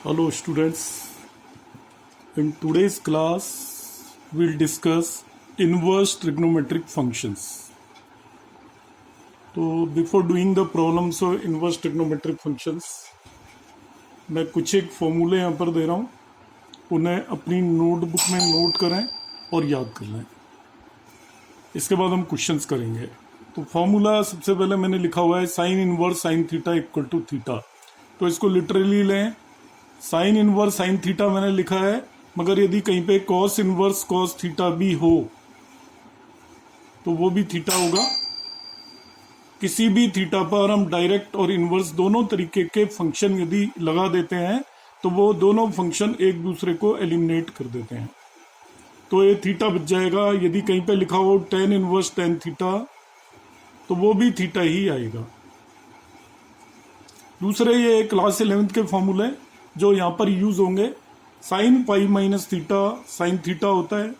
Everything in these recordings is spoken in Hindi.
Hello students, in today's class we'll discuss inverse trigonometric functions. तो before doing the problems of inverse trigonometric functions, मैं कुछ एक फॉर्मूले यहाँ पर दे रहा हूँ, उन्हें अपनी नोटबुक में नोट करें और याद कर लें. इसके बाद हम क्वेश्चंस करेंगे. तो फॉर्मूला सबसे पहले मैंने लिखा हुआ है sine inverse sine theta equal to theta. तो इसको लिटरली लें. साइन इनवर्स साइन थीटा मैंने लिखा है, मगर यदि कहीं पे कॉस इनवर्स कॉस थीटा भी हो तो वो भी थीटा होगा. किसी भी थीटा पर हम डायरेक्ट और इनवर्स दोनों तरीके के फंक्शन यदि लगा देते हैं तो वो दोनों फंक्शन एक दूसरे को एलिमिनेट कर देते हैं. तो ये थीटा बच जाएगा. यदि कहीं पे लिखा हो टेन इनवर्स टेन थीटा तो वो भी थीटा ही आएगा. दूसरे ये क्लास 11th के फॉर्मूले जो यहाँ पर यूज होंगे. Sine pi minus theta sine theta होता है,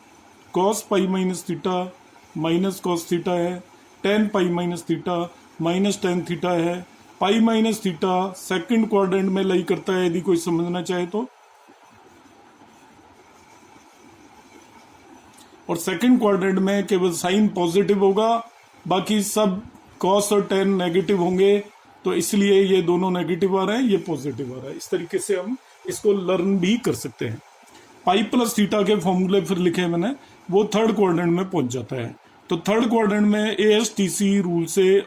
cos pi minus theta minus cos theta है, tan pi minus theta minus tan theta है. Pi minus theta second quadrant में लाई करता है यदि कोई समझना चाहे तो, और सेकंड क्वाड्रेंट में केवल साइन पॉजिटिव होगा, बाकी सब कॉस और टेन नेगेटिव होंगे. तो इसलिए ये दोनों नेगेटिव आ रहे हैं, ये पॉजिटिव आ रहा है. इस तरीके से हम इसको लर्न भी कर सकते हैं. पाई प्लस थीटा के फॉर्मूले फिर लिखे मैंने, वो थर्ड क्वाड्रेंट में पहुंच जाता है. तो थर्ड क्वाड्रेंट में ASTC रूल से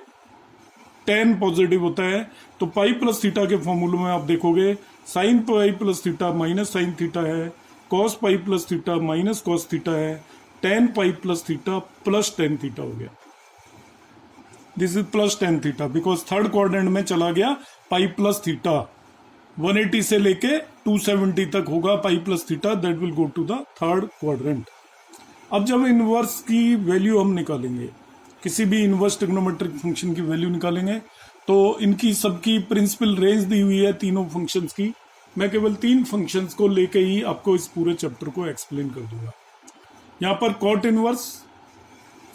टेन पॉजिटिव होता है. तो पाई प्लस थीटा के फॉर्मूले में आप देखोगे sine pi plus theta minus sine theta है, cos pi plus theta minus cos theta है, tan pi plus theta plus tan theta हो गया. This is plus tan theta because third quadrant में चला गया पाई प्लस थीटा. 180 से लेके 270 तक होगा pi plus theta, that will go to the third quadrant. अब जब इनवर्स की वैल्यू हम निकालेंगे, किसी भी इनवर्स ट्रिग्नोमेट्रिक फंक्शन की वैल्यू निकालेंगे, तो इनकी सबकी प्रिंसिपल रेंज दी हुई है तीनों फंक्शंस की. मैं केवल तीन फंक्शंस को लेके ही आपको इस पूरे चैप्टर को एक्सप्लेन कर दूंगा. यहाँ पर कॉट इनवर्स,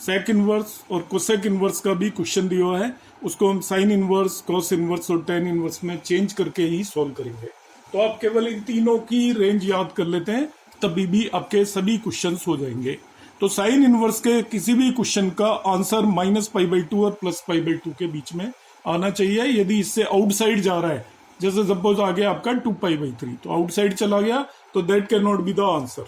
सेक इनवर्स और कोसेक इनवर्स का भी क्वेश्चन दिया हुआ है. उसको हम साइन इनवर्स, कॉस इनवर्स और टेन इनवर्स में चेंज करके ही सॉल्व करेंगे. तो आप केवल इन तीनों की रेंज याद कर लेते हैं, तभी भी आपके सभी क्वेश्चंस हो जाएंगे. तो साइन इनवर्स के किसी भी क्वेश्चन का answer minus pi by two और प्लस पाई बाई टू के बीच में आना चाहिए. यदि इससे आउटसाइड जा रहा है, जैसे सपोज आ गया आपका 2 पाई बाई 3, तो आउटसाइड चला गया तो that can not be the answer.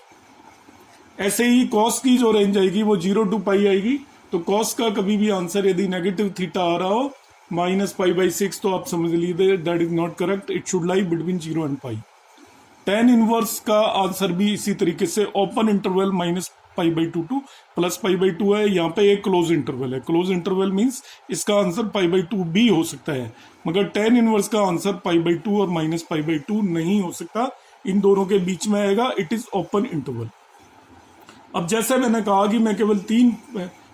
ऐसे ही कॉस की जो रेंज आएगी वो 0 टू पाई आएगी. तो कॉस का कभी भी आंसर यदि नेगेटिव थीटा आ रहा हो माइनस पाई बाई 6, तो आप समझ लीजिए that is not correct. It should lie between 0 and pi. Tan inverse का आंसर भी इसी तरीके से open interval minus pi by two two plus pi by two है. यहाँ पे एक क्लोज इंटरवल है. क्लोज इंटरवल मीन्स इसका आंसर पाई बाई टू भी हो सकता है, मगर टेन इनवर्स का आंसर पाई बाई टू और माइनस पाई बाई टू नहीं हो सकता. इन दोनों के बीच में आएगा. It is open interval. अब जैसे मैंने कहा कि मैं केवल तीन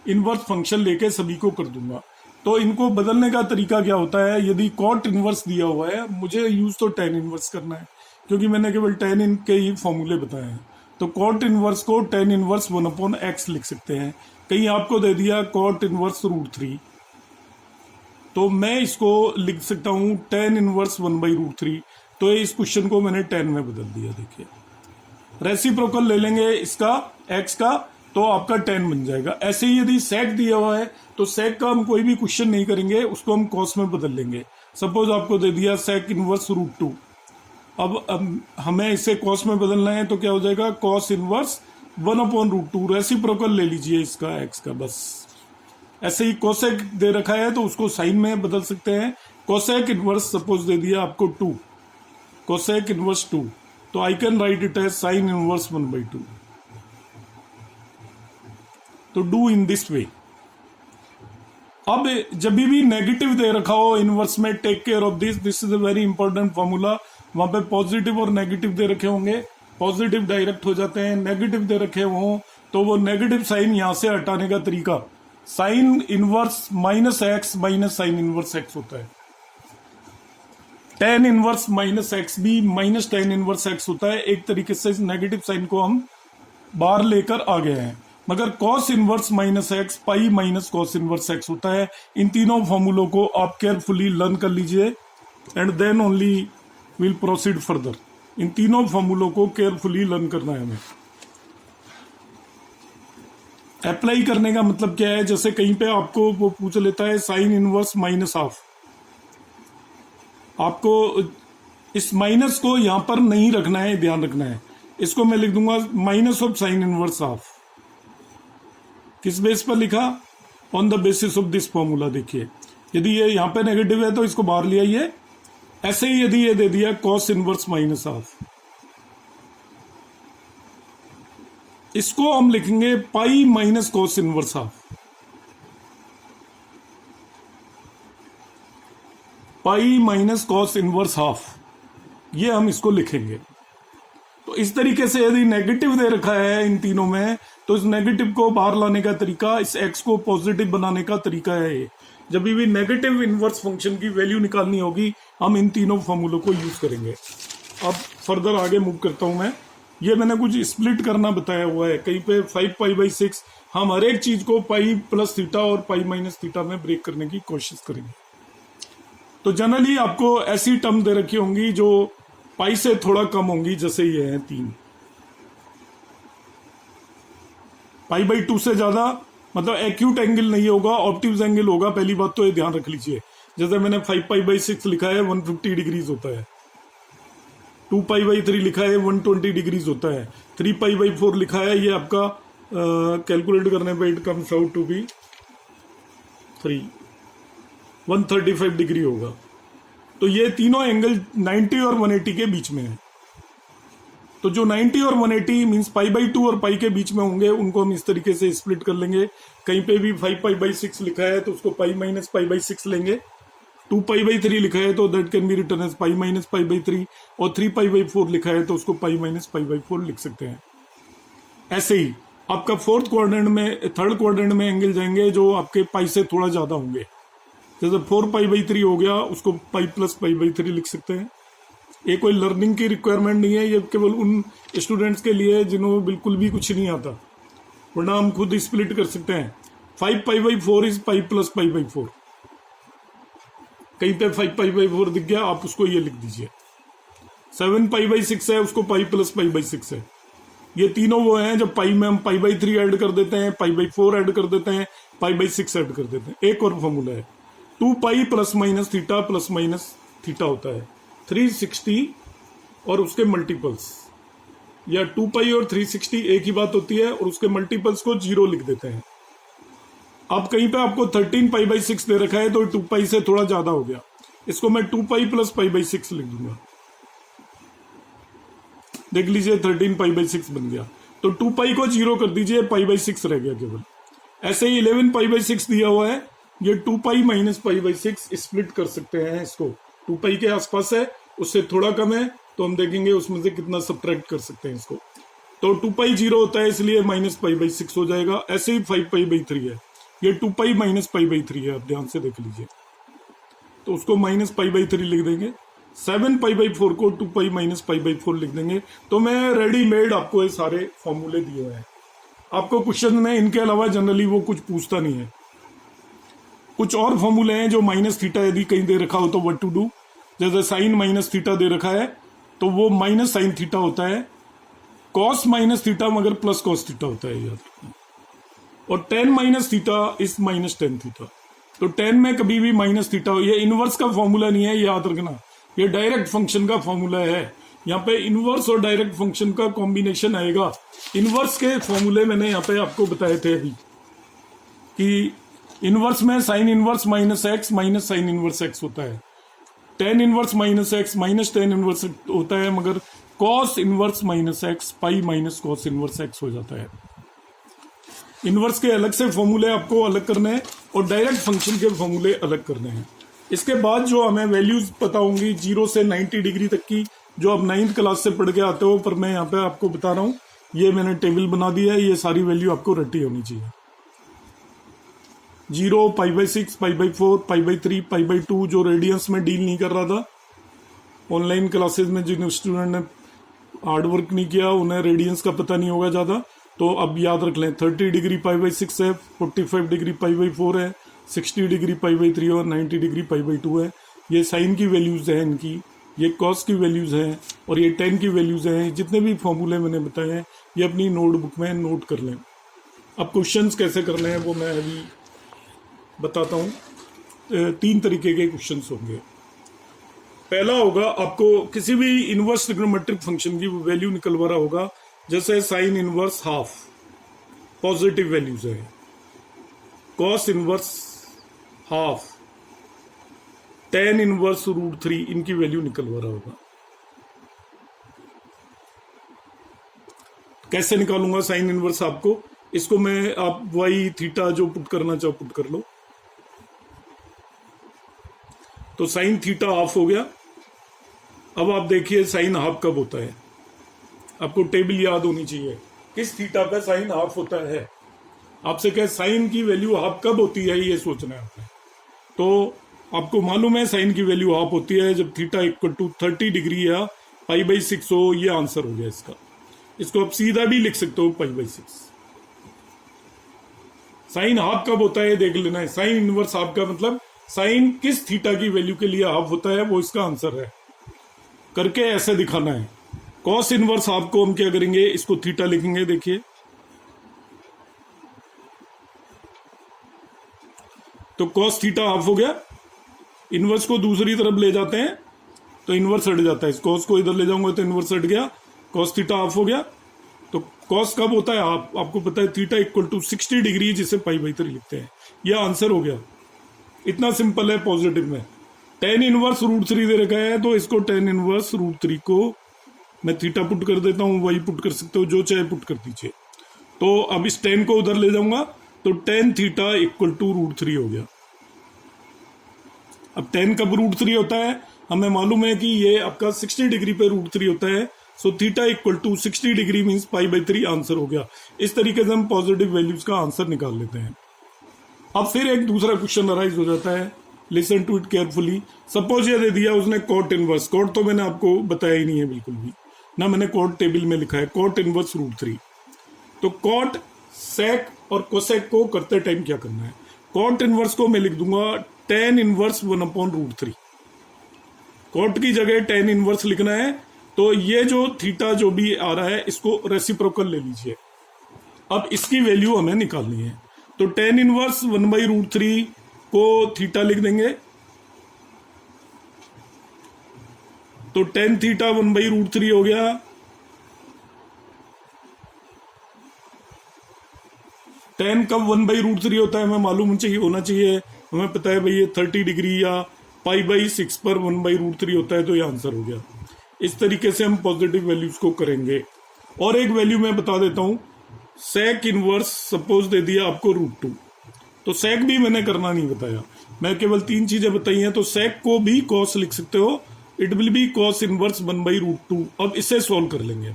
इनवर्स फंक्शन लेके सभी को कर दूंगा, तो इनको बदलने का तरीका क्या होता है. यदि कॉट इनवर्स दिया हुआ है, मुझे यूज तो टेन इनवर्स करना है क्योंकि मैंने केवल टेन इन के ही फॉर्मूले बताए हैं. तो कॉट इनवर्स को टेन इनवर्स 1/x लिख सकते हैं. कहीं आपको दे दिया कॉट इनवर्स √3, तो मैं इसको लिख सकता हूं टेन इनवर्स 1/√3. तो इस क्वेश्चन को मैंने 10 में बदल दिया. देखिए रेसिप्रोकल ले लेंगे इसका x का, तो आपका 10 बन जाएगा. ऐसे ही यदि सेक दिया हुआ है तो सेक का हम कोई भी क्वेश्चन नहीं करेंगे, उसको हम कॉस में बदल लेंगे. सपोज आपको दे दिया सेक इनवर्स √2. अब हमें इसे कॉस में बदलना है, तो क्या हो जाएगा कॉस इनवर्स 1/√2. रेसिप्रोकल ले लीजिए इसका x का. बस ऐसे ही कोसेक दे रखा है तो उसको साइन में बदल सकते हैं. कोसेक इनवर्स सपोज दे दिया आपको 2, कोसेक इनवर्स 2, तो I can write it as sine inverse 1/2. तो डू इन दिस वे. अब जब भी नेगेटिव दे रखा हो इनवर्स में, take care of this. This is a very important formula. वहां पे पॉजिटिव और नेगेटिव दे रखे होंगे, पॉजिटिव डायरेक्ट हो जाते हैं. नेगेटिव दे रखे हों तो वो नेगेटिव साइन यहां से हटाने का तरीका sign inverse minus x minus sine inverse x होता है. टेन इनवर्स माइनस एक्स भी माइनस टेन इनवर्स एक्स होता है. एक तरीके से इस नेगेटिव साइन को हम बाहर लेकर आ गए हैं. मगर cos inverse minus x pi minus cos inverse x होता है. इन तीनों फॉर्मूलों को आप केयरफुली लर्न कर लीजिए and then only will proceed further. इन तीनों फॉर्मूलों को केयरफुली लर्न करना है हमें। अप्लाई करने का मतलब क्या है, जैसे कहीं पे आपको वो पूछ लेता है साइन इनवर्स माइनस हाफ, आपको इस माइनस को यहां पर नहीं रखना है, ध्यान रखना है। इसको मैं लिख दूंगा minus of sine inverse half. किस बेस पर लिखा? On the basis of this formula. देखिए यदि ये यहां पे नेगेटिव है तो इसको बाहर ले आइए। ऐसे ही यदि ये दे दिया कॉस इनवर्स माइनस हाफ, इसको हम लिखेंगे पाई माइनस कॉस इनवर्स हाफ। पाई माइनस कॉस इनवर्स हाफ, ये हम इसको लिखेंगे। तो इस तरीके से यदि नेगेटिव दे रखा है इन तीनों में, तो इस नेगेटिव को बाहर लाने का तरीका, इस एक्स को पॉजिटिव बनाने का तरीका है ये। जब भी नेगेटिव इनवर्स फंक्शन की वैल्यू निकालनी होगी, हम इन तीनों फॉर्मूलों को यूज करेंगे। अब फर्दर आगे मूव करता हूं मैं। ये मैंने कुछ स्प्लिट करना बताया हुआ है, कहीं पे 5π/6 हम हर एक चीज को पाई प्लस थीटा और पाई माइनस थीटा में ब्रेक करने की कोशिश करेंगे। तो जनरली आपको ऐसी टर्म दे रखी होंगी जो पाई से थोड़ा कम होंगी, जैसे ये है 3 π/2 से ज्यादा, मतलब एक्यूट एंगल नहीं होगा, ऑब्ट्यूज एंगल होगा। पहली बात तो ये ध्यान रख लीजिए। जैसे मैंने 5π/6 लिखा है 150 डिग्रीज होता है, 2π/3 लिखा है 120 डिग्रीज होता है, 3π/4 लिखा है, ये आपका कैलकुलेट करने पे it comes out to be 135 degree होगा। तो ये तीनों एंगल 90 और 180 के बीच में है। तो जो 90 और 180 मींस π/2 और पाई के बीच में होंगे, उनको हम इस तरीके से स्प्लिट कर लेंगे। कहीं पे भी 5π/6 लिखा है तो उसको पाई माइनस π/6 लेंगे। 2π/3 लिखा है तो that can be written as pi minus π/3, और 3π/4 लिखा है तो उसको पाई माइनस π/4 लिख सकते हैं। ऐसे ही आपका थर्ड क्वाड्रेंट में एंगल जाएंगे जो आपके पाई से थोड़ा ज्यादा होंगे। जैसे 4π/3 हो गया, उसको पाई प्लस π/3 लिख सकते हैं। ये कोई लर्निंग की रिक्वायरमेंट नहीं है, ये केवल उन स्टूडेंट्स के लिए जिन्होंने बिल्कुल भी कुछ नहीं आता, वरना हम खुद स्प्लिट कर सकते हैं। 5π/4 इज पाई प्लस π/4। कहीं पे 5π/4 दिख गया, आप उसको ये लिख दीजिए। 7π/6 है, उसको पाई प्लस π/6 है। ये तीनों वो हैं जब पाई में हम π/3 ऐड कर देते हैं, π/4 ऐड कर देते हैं, π/6 ऐड कर देते हैं। एक और फॉर्मूला है 2π प्लस माइनस थीटा होता है 360 और उसके मल्टीपल्स, या 2π और 360 एक ही बात होती है, और उसके मल्टीपल्स को 0 लिख देते हैं। अब कहीं पे आपको 13π/6 दे रखा है तो 2π से थोड़ा ज्यादा हो गया, इसको मैं 2π प्लस π/6 लिख दूंगा। देख लीजिए 13π/6 बन गया। तो 2π को 0 कर दीजिए, π/6 रह गया केवल। ऐसे ही 11π/6 दिया हुआ है, ये 2π माइनस π/6 स्प्लिट कर सकते हैं। इसको 2π के आसपास है, उससे थोड़ा कम है, तो हम देखेंगे उसमें से कितना सब्ट्रैक्ट कर सकते हैं इसको। तो 2π 0 होता है, इसलिए माइनस π/6 हो जाएगा। ऐसे ही 5π/3 है, ये 2π माइनस π/3 है, आप ध्यान से देख लीजिए। तो उसको माइनस π/3 लिख देंगे। 7π/4 को 2π माइनस π/4 लिख देंगे। तो मैं रेडीमेड आपको ये सारे फॉर्मूले दिए हुए हैं। आपको क्वेश्चन में इनके अलावा जनरली वो कुछ पूछता नहीं है। कुछ और फॉर्मूले हैं जो माइनस थीटा यदि कहीं दे रखा हो तो व्हाट टू डू। जैसे साइन माइनस थीटा दे रखा है तो वो माइनस साइन थीटा होता है, कॉस माइनस थीटा मगर प्लस कॉस थीटा होता है, याद रखना। और ten minus theta is minus tan theta. तो टेन में कभी भी माइनस थीटा हो, ये इनवर्स का फॉर्मूला नहीं है, ये याद रखना, ये डायरेक्ट फंक्शन का फॉर्मूला है। यहाँ पे इनवर्स और डायरेक्ट फंक्शन का कॉम्बिनेशन आएगा। इनवर्स के फॉर्मूले मैंने यहाँ पे आपको बताए थे अभी कि इनवर्स में sign inverse minus x minus sine inverse x होता है, tan inverse minus x minus tan inverse होता है, मगर cos inverse minus x pi minus cos inverse x हो जाता है। इनवर्स के अलग से फॉर्मूले आपको अलग करने हैं और डायरेक्ट फंक्शन के फॉर्मूले अलग करने हैं। इसके बाद जो हमें वैल्यूज पता होंगी 0 से 90 डिग्री तक की, जो आप 9th क्लास से पढ़ के आते हो, पर मैं यहाँ पे आपको बता रहा हूँ, ये मैंने टेबल बना दिया है, ये सारी वैल्यू आपको रटी होनी चाहिए। 0, π/6, π/4, π/3, π/2 जो रेडियंस में डील नहीं कर रहा था। ऑनलाइन क्लासेस में जिन स्टूडेंट ने हार्डवर्क नहीं किया उन्हें रेडियंस का पता नहीं होगा ज्यादा, तो अब याद रख लें 30 डिग्री π/6 है, 45 डिग्री π/4 है, 60 डिग्री π/3 और 90 डिग्री π/2 है। ये साइन की वैल्यूज है इनकी, ये कॉस की वैल्यूज हैं, और ये 10 की वैल्यूज हैं। जितने भी फॉर्मूले मैंने बताए हैं ये अपनी नोटबुक में नोट कर लें। अब क्वेश्चंस कैसे करने हैं वो मैं अभी बताता हूँ। 3 तरीके के क्वेश्चंस होंगे। पहला होगा, आपको किसी भी इनवर्स ट्रिग्नोमेट्रिक फंक्शन की वैल्यू निकलवा रहा होगा, जैसे sine inverse half positive values है, cos inverse half, tan inverse √3 इनकी वैल्यू निकलवा रहा होगा। कैसे निकालूंगा साइन इनवर्स आपको? इसको मैं आप वाई थीटा जो पुट करना चाहो पुट कर लो। तो साइन थीटा हाफ हो गया। अब आप देखिए साइन हाफ कब होता है, आपको टेबल याद होनी चाहिए किस थीटा पे साइन हाफ होता है। आपसे क्या साइन की वैल्यू हाफ कब होती है ये सोचना है आपने। तो आपको मालूम है साइन की वैल्यू हाफ होती है जब थीटा इक्वल टू 30 डिग्री या π/6 हो। ये आंसर हो गया इसका। इसको आप सीधा भी लिख सकते हो π/6। साइन हाफ कब होता है देख लेना है। साइन इनवर्स हाफ का मतलब साइन किस थीटा की वैल्यू के लिए हाफ होता है वो इसका आंसर है। करके ऐसे दिखाना है। कॉस इनवर्स हाफ को हम क्या करेंगे, इसको थीटा लिखेंगे। देखिए तो कॉस थीटा हाफ हो गया। इनवर्स को दूसरी तरफ ले जाते हैं तो इनवर्स हट जाता है। कॉस को इधर ले जाऊंगा तो इनवर्स हट गया, कॉस थीटा हाफ हो गया। तो कॉस कब होता है हाफ? आपको पता है थीटा इक्वल टू 60 डिग्री, जिसे π/3 लिखते हैं। यह आंसर हो गया। इतना सिंपल है पॉजिटिव में। टेन इनवर्स √3 दे रखा है तो इसको टेन इनवर्स √3 को मैं थीटा पुट कर देता हूं, वही पुट कर सकते हो, जो चाहे पुट कर दीजिए। तो अब इस टेन को उधर ले जाऊंगा तो टेन थीटा इक्वल टू √3 हो गया। अब 10 कब √3 होता है? हमें मालूम है कि ये आपका 60 डिग्री पे √3 होता है। So theta equal to 60 degree means π/3 answer हो गया। इस तरीके से हम पॉजिटिव वैल्यूज का आंसर निकाल लेते हैं। अब फिर एक दूसरा क्वेश्चन अराइज हो जाता है, listen to it carefully. Suppose ये दे दिया उसने कॉट इनवर्स। कॉट तो मैंने आपको बताया ही नहीं है बिल्कुल भी, ना मैंने कॉट टेबल में लिखा है। Cot inverse √3। तो कॉट, सेक और कोसेक को करते टाइम क्या करना है? कॉट इनवर्स को मैं लिख दूंगा टेन इनवर्स 1/√3। कॉट की जगह टेन इनवर्स लिखना है। तो ये जो थीटा जो भी आ रहा है इसको रेसिप्रोकल ले लीजिए। अब इसकी वैल्यू हमें निकालनी है। तो टेन इनवर्स 1/√3 को थीटा लिख देंगे। तो टेन थीटा 1/√3 हो गया। टेन कब 1/√3 होता है हमें मालूम होना चाहिए। हमें पता है भाई ये 30 डिग्री या π/6 पर 1/√3 होता है। तो ये आंसर हो गया। इस तरीके से हम पॉजिटिव वैल्यूज को करेंगे। और एक वैल्यू मैं बता देता हूं, सेक इनवर्स सपोज दे दिया आपको √2। तो सेक भी मैंने करना नहीं बताया, मैं केवल 3 चीजें बताई हैं। तो सेक को भी कॉस लिख सकते हो, it will B cos inverse 1/√2। अब इसे सॉल्व कर लेंगे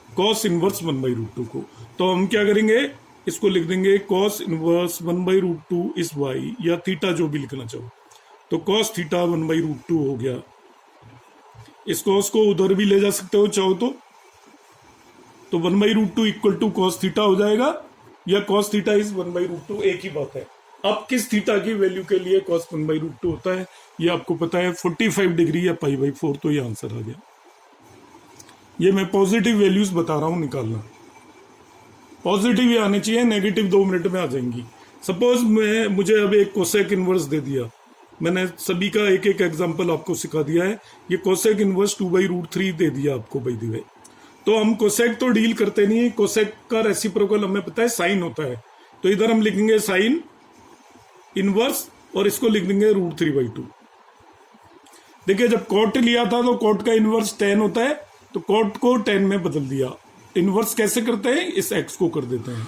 कॉस इनवर्स 1/√2 को। तो हम क्या करेंगे, इसको लिख देंगे कॉस इनवर्स 1/√2 इज वाई, या थीटा जो भी लिखना चाहो। तो कॉस थीटा 1/√2 हो गया। इस कॉस को उधर भी ले जा सकते हो चाहो तो 1/√2 इक्वल टू कॉस थीटा हो जाएगा, या कॉस थीटा इज 1/√2, एक ही बात है। अब किस थीटा की वैल्यू के लिए कॉस 1/√2 होता है ये आपको पता है, 45 डिग्री या π/4। तो ये आंसर आ गया। ये मैं पॉजिटिव वैल्यूज बता रहा हूं निकालना। पॉजिटिव ही आने चाहिए, नेगेटिव 2 मिनट में आ जाएंगी। सपोज मुझे अब एक कोसेक इनवर्स दे दिया। मैंने सभी का एक एक एग्जांपल आपको सिखा दिया है। ये कोसेक इनवर्स 2/√3 दे दिया आपको बाय द वे। तो हम कोसेक तो डील करते नहीं, कोसेक का रेसिप्रोकल हमें पता है साइन होता है। तो इधर हम लिखेंगे साइन इनवर्स और इसको लिख देंगे √3/2। देखिए जब कॉट लिया था तो कॉट का इनवर्स 10 होता है, तो कॉट को 10 में बदल दिया। इनवर्स कैसे करते हैं, इस एक्स को कर देते हैं।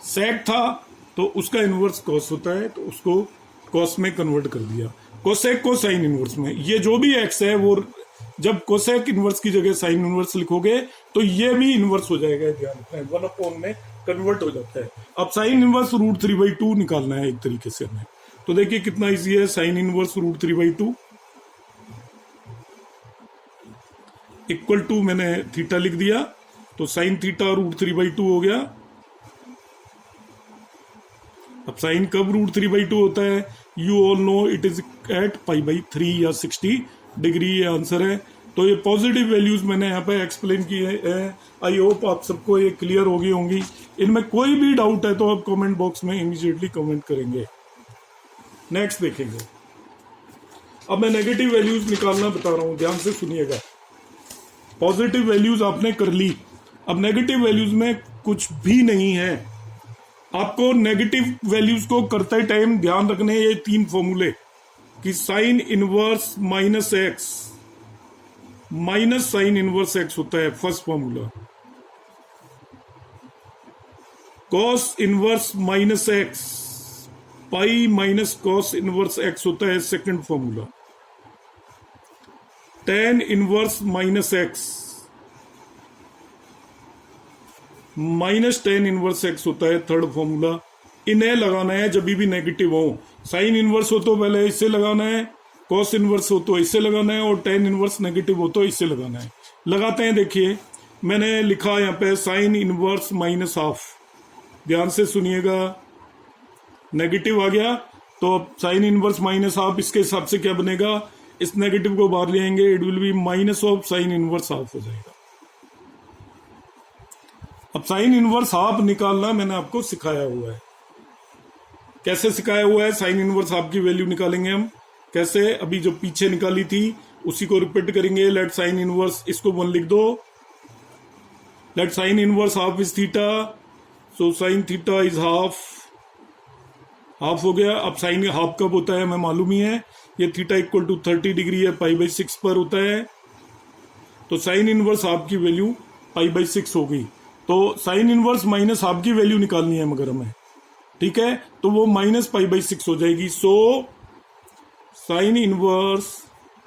सेक था तो उसका इनवर्स कॉस होता है, तो उसको कॉस में कन्वर्ट कर दिया। कोसेक को साइन इनवर्स में। ये जो भी एक्स है वो जब कोसेक इनवर्स की जगह साइन इनवर्स लिखोगे तो ये भी इनवर्स हो जाएगा। ध्यान रखना है, 1/, में कन्वर्ट हो जाता है। अब साइन इनवर्स √3/2 निकालना है एक तरीके से हमें। तो देखिए कितना इजी है। साइन इनवर्स √3/2 इक्वल टू मैंने थीटा लिख दिया, तो साइन थीटा √3/2 हो गया। अब साइन कब √3/2 होता है, you all know it is at π/3 या 60 डिग्री, ये आंसर है। तो ये पॉजिटिव वैल्यूज मैंने यहाँ पे एक्सप्लेन किए हैं। आई होप आप सबको ये क्लियर हो गई होंगी। इनमें कोई भी डाउट है तो आप कमेंट बॉक्स में इमीडिएटली कमेंट करेंगे। नेक्स्ट देखेंगे। अब मैं नेगेटिव वैल्यूज निकालना बता रहा हूं, ध्यान से सुनिएगा। पॉजिटिव वैल्यूज आपने कर ली, अब नेगेटिव वैल्यूज में कुछ भी नहीं है। आपको नेगेटिव वैल्यूज को करते टाइम ध्यान रखने ये 3 फॉर्मूले कि sign inverse minus x minus sine inverse x होता है first formula, cos inverse minus x pi minus cos inverse x होता है second formula, tan inverse minus x minus tan inverse x होता है थर्ड फॉर्मूला। इन्हें लगाना है जब भी नेगेटिव हो। साइन इनवर्स हो तो पहले इससे लगाना है, कॉस इनवर्स हो तो इससे लगाना है, और टेन इनवर्स नेगेटिव हो तो इससे लगाना है। लगाते हैं। देखिए मैंने लिखा यहाँ पे साइन इनवर्स माइनस हाफ, ध्यान से सुनिएगा। नेगेटिव आ गया तो अब साइन इनवर्स माइनस हाफ, इसके हिसाब से क्या बनेगा, इस नेगेटिव को बाहर ले आएंगे, it will B minus of sine inverse half हो जाएगा। अब साइन इनवर्स हाफ निकालना मैंने आपको सिखाया हुआ है। कैसे सिखाया हुआ है? साइन इनवर्स हाफ की वैल्यू निकालेंगे हम। कैसे? अभी जो पीछे निकाली थी उसी को रिपीट करेंगे। लेट साइन इनवर्स, इसको 1 लिख दो। Late sign inverse half is theta, so sine theta is half, half हो गया। अब साइन हाफ कब होता है हमें मालूम ही है, ये थीटा इक्वल टू 30 डिग्री है, π/6 पर होता है। तो साइन इनवर्स हाफ की वैल्यू π/6 हो गई। तो साइन इनवर्स माइनस हाफ की वैल्यू निकालनी है मगर हमें, ठीक है, तो वो माइनस π/6 हो जाएगी। So sine inverse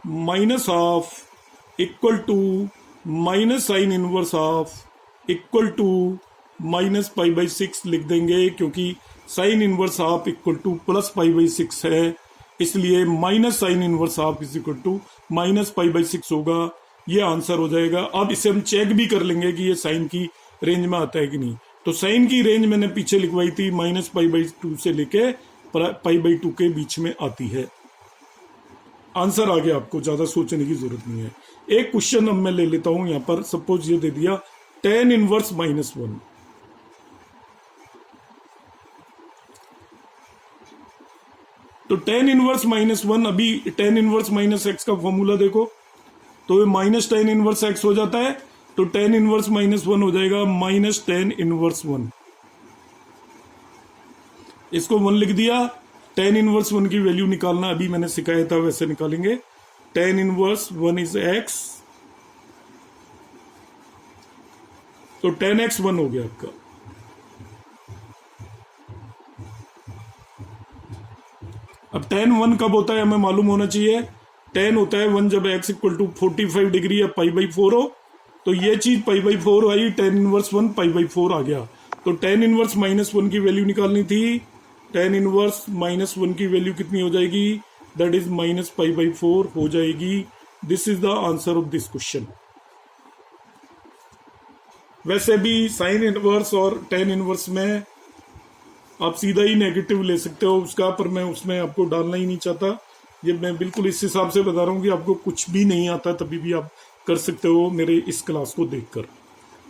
minus half equal to minus sine inverse half equal to minus π/6 लिख देंगे, क्योंकि sine inverse half equal to plus π/6 है, इसलिए minus sine inverse half is equal to minus π/6 होगा। ये आंसर हो जाएगा। अब इसे हम चेक भी कर लेंगे कि ये साइन की रेंज में आता है कि नहीं। तो साइन की रेंज मैंने पीछे लिखवाई थी, माइनस π/2 से लेके π/2 के बीच में आती है। आंसर आ गया, आपको ज्यादा सोचने की जरूरत नहीं है। एक क्वेश्चन अब मैं ले लेता हूं यहां पर। सपोज ये दे दिया टेन इनवर्स -1, तो टेन इनवर्स -1, अभी टेन इनवर्स माइनस एक्स का फॉर्मूला देखो, तो ये माइनस टेन इनवर्स एक्स हो जाता है, तो टेन इनवर्स -1 हो जाएगा माइनस टेन इनवर्स 1। इसको 1 लिख दिया। टेन इनवर्स 1 की वैल्यू निकालना अभी मैंने सिखाया था, वैसे निकालेंगे। टेन इनवर्स 1 इज एक्स, तो 10x 1 हो गया आपका। अब tan 1 कब होता है हमें मालूम होना चाहिए। tan होता है 1 जब x इक्वल टू 45 डिग्री या π/4 हो, तो ये चीज π/4 आई, tan इनवर्स 1 π/4 आ गया। तो tan इनवर्स -1 की वैल्यू निकालनी थी। tan इनवर्स -1 की वैल्यू कितनी हो जाएगी, दैट इज माइनस π/4 हो जाएगी। This is the answer of this question. वैसे भी साइन इनवर्स और tan इनवर्स में आप सीधा ही नेगेटिव ले सकते हो उसका, पर मैं उसमें आपको डालना ही नहीं चाहता। ये मैं बिल्कुल इस हिसाब से बता रहा हूँ कि आपको कुछ भी नहीं आता तभी भी आप कर सकते हो मेरे इस क्लास को देखकर।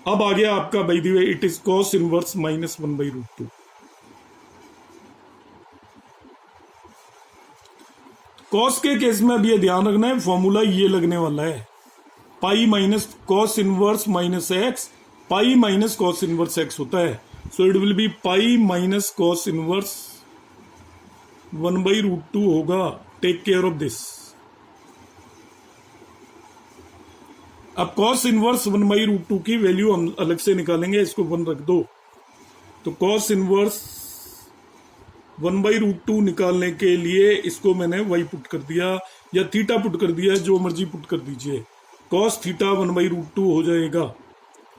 अब आ गया आपका by the way, it is cos inverse -1/√2। Cos के केस में अब ये ध्यान रखना है, फॉर्मूला ये लगने वाला है, pi minus cos inverse minus x, pi minus cos inverse x होता है। So it will be pi minus cos inverse 1/√2 होगा। Take care of this. अब कॉस इनवर्स 1/√2 की वैल्यू हम अलग से निकालेंगे, इसको 1 रख दो। तो कॉस इनवर्स 1/√2 निकालने के लिए इसको मैंने y पुट कर दिया या थीटा पुट कर दिया, जो मर्जी पुट कर दीजिए। कॉस थीटा 1/√2 हो जाएगा।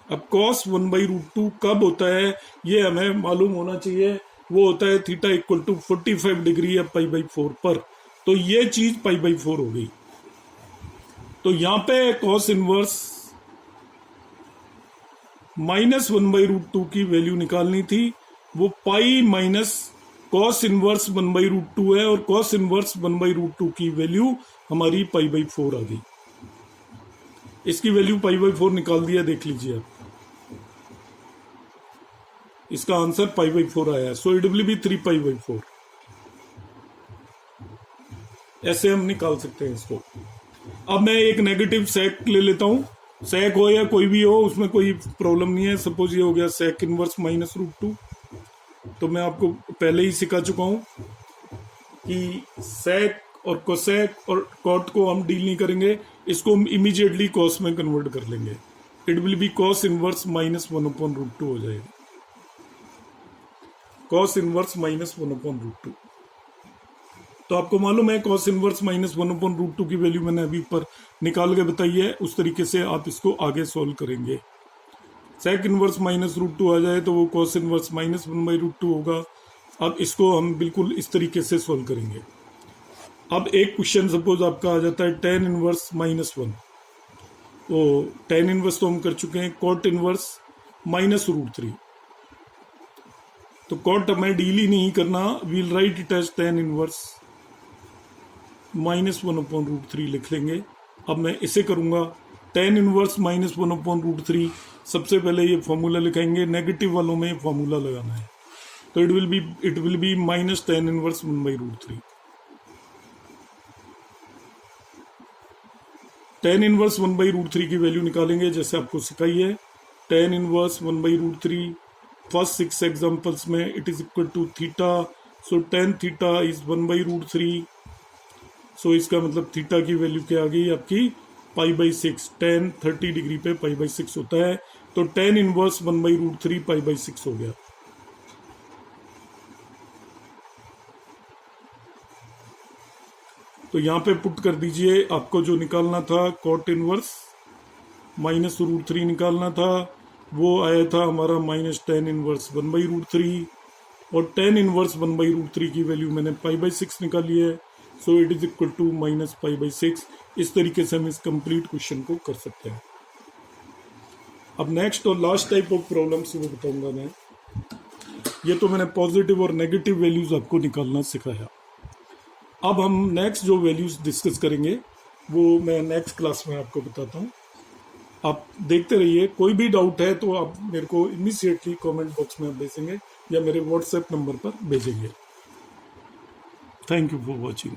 अब कॉस 1/√2 कब होता है ये हमें मालूम होना चाहिए, वो होता है थीटा इक्वल टू 45 डिग्री या π/4 पर। तो ये चीज π/4 हो गई। तो यहां पे कॉस इनवर्स -1/√2 की वैल्यू निकालनी थी, वो पाई माइनस कॉस इनवर्स 1/√2 है, और कॉस इनवर्स 1/√2 की वैल्यू हमारी π/4 आ गई। इसकी वैल्यू π/4 निकाल दिया, देख लीजिए आप, इसका आंसर π/4 आया। So it will be 3π/4। ऐसे हम निकाल सकते हैं इसको। अब मैं एक नेगेटिव सेक ले लेता हूं, सेक हो या कोई भी हो उसमें कोई प्रॉब्लम नहीं है। सपोज ये हो गया सेक इनवर्स -√2। तो मैं आपको पहले ही सिखा चुका हूं कि सेक और कोसेक और कॉट को हम डील नहीं करेंगे, इसको हम इमीडिएटली कॉस में कन्वर्ट कर लेंगे। It will B cos inverse -1/√2 हो जाएगा, कॉस इनवर्स -1/√2। तो आपको मालूम है कॉस इनवर्स -1/√2 की वैल्यू मैंने अभी ऊपर निकाल के बताई है। उस तरीके से आप इसको आगे सॉल्व करेंगे। सेक इनवर्स -√2 आ जाए तो वो कॉस इनवर्स -1/√2 होगा। अब इसको हम बिल्कुल इस तरीके से सॉल्व करेंगे। अब एक क्वेश्चन सपोज आपका आ जाता है tan इनवर्स -1। तो tan इनवर्स तो हम कर चुके हैं, कॉट इनवर्स -√3। तो कॉट हमें डील ही नहीं करना, we'll write it as tan inverse -1/√3 लिख लेंगे। अब मैं इसे करूंगा tan इनवर्स -1/√3। सबसे पहले ये फॉर्मूला लिखाएंगे, नेगेटिव वालों में फॉर्मूला लगाना है। तो it will be -tan inverse 1/√3। tan inverse 1/√3 की वैल्यू निकालेंगे जैसे आपको सिखाई है। tan इनवर्स 1/√3 फर्स्ट 6 एग्जांपल्स में it is equal to theta. So tan theta is 1/√3। सो इसका मतलब थीटा की वैल्यू क्या आ गई आपकी π/6। tan 30 डिग्री पे π/6 होता है। तो tan इनवर्स 1/√3 π/6 हो गया। तो यहाँ पे पुट कर दीजिए, आपको जो निकालना था कॉट इनवर्स -√3 निकालना था, वो आया था हमारा tan इनवर्स 1/√3। और tan इनवर्स 1/√3 की वैल्यू मैंने π/6 निकाली है। So it is equal to -π/6। इस तरीके से हम इस कंप्लीट क्वेश्चन को कर सकते हैं। अब नेक्स्ट और लास्ट टाइप ऑफ प्रॉब्लम्स वो बताऊंगा मैं। ये तो मैंने पॉजिटिव और नेगेटिव वैल्यूज आपको निकालना सिखाया। अब हम नेक्स्ट जो वैल्यूज डिस्कस करेंगे वो मैं नेक्स्ट क्लास में आपको बताता हूँ। आप देखते रहिए। कोई भी डाउट है तो आप मेरे को इमीडिएटली कमेंट बॉक्स में भेजेंगे या मेरे व्हाट्सएप नंबर पर भेजेंगे। Thank you for watching.